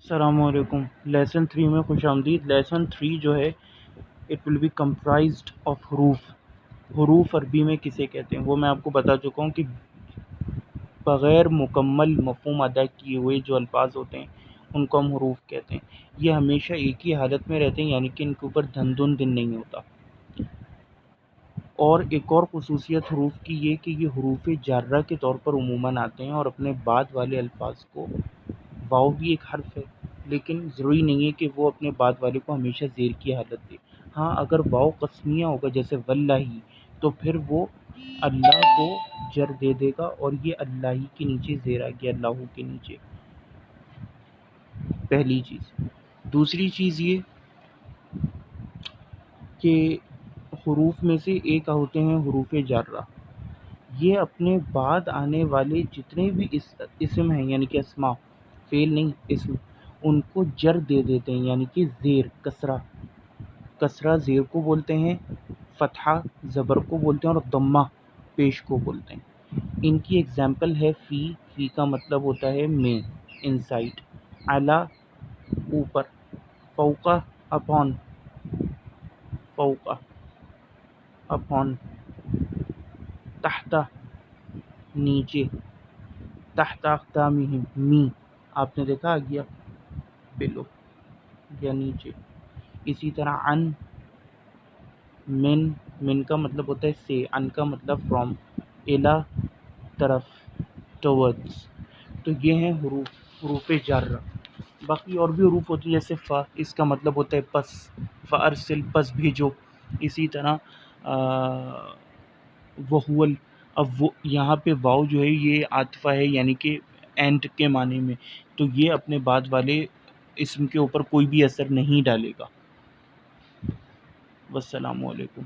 السلام علیکم۔ لیسن 3 میں خوش آمدید۔ لیسن 3 جو ہے it will be comprised of حروف۔ حروف عربی میں کسے کہتے ہیں وہ میں آپ کو بتا چکا ہوں کہ بغیر مکمل مفہوم ادا کیے ہوئے جو الفاظ ہوتے ہیں ان کو ہم حروف کہتے ہیں۔ یہ ہمیشہ ایک ہی حالت میں رہتے ہیں، یعنی کہ ان کے اوپر دھن نہیں ہوتا۔ اور ایک اور خصوصیت حروف کی یہ کہ یہ حروف جارہ کے طور پر عموماً آتے ہیں، اور اپنے بعد والے الفاظ کو واو بھی ایک حرف ہے، لیکن ضروری نہیں ہے کہ وہ اپنے بعد والے کو ہمیشہ زیر کی حالت دے۔ ہاں، اگر واو قسمیہ ہوگا جیسے واللہ، تو پھر وہ اللہ کو جر دے دے گا، اور یہ اللہ کے نیچے زیر آ گیا، اللہ کے نیچے۔ پہلی چیز۔ دوسری چیز یہ کہ حروف میں سے ایک ہوتے ہیں حروف جارہ۔ یہ اپنے بعد آنے والے جتنے بھی اسم ہیں، یعنی کہ اسماء، فعل نہیں اسم، ان کو جر دے دیتے ہیں، یعنی کہ زیر، کسرہ زیر کو بولتے ہیں، فتحہ زبر کو بولتے ہیں، اور ضمہ پیش کو بولتے ہیں۔ ان کی ایگزامپل ہے فی کا مطلب ہوتا ہے میں، انسائڈ، اعلیٰ اوپر، فوقہ اپون، فوقہ اپون، تحت نیچے، تحت اقدامہم می، آپ نے دیکھا آ گیا بلو یا نیچے۔ اسی طرح عن، من کا مطلب ہوتا ہے سے، عن کا مطلب فرام، الی طرف، ٹورڈز۔ تو یہ ہیں حروف جارہ۔ باقی اور بھی حروف ہوتی ہیں جیسے فا، اس کا مطلب ہوتا ہے پس، فارسل پس بھیجو۔ اسی طرح وہول، اب وہ یہاں پہ واو جو ہے یہ عاطفہ ہے، یعنی کہ اینڈ کے معنی میں، تو یہ اپنے بعد والے اسم کے اوپر کوئی بھی اثر نہیں ڈالے گا۔ والسلام علیکم۔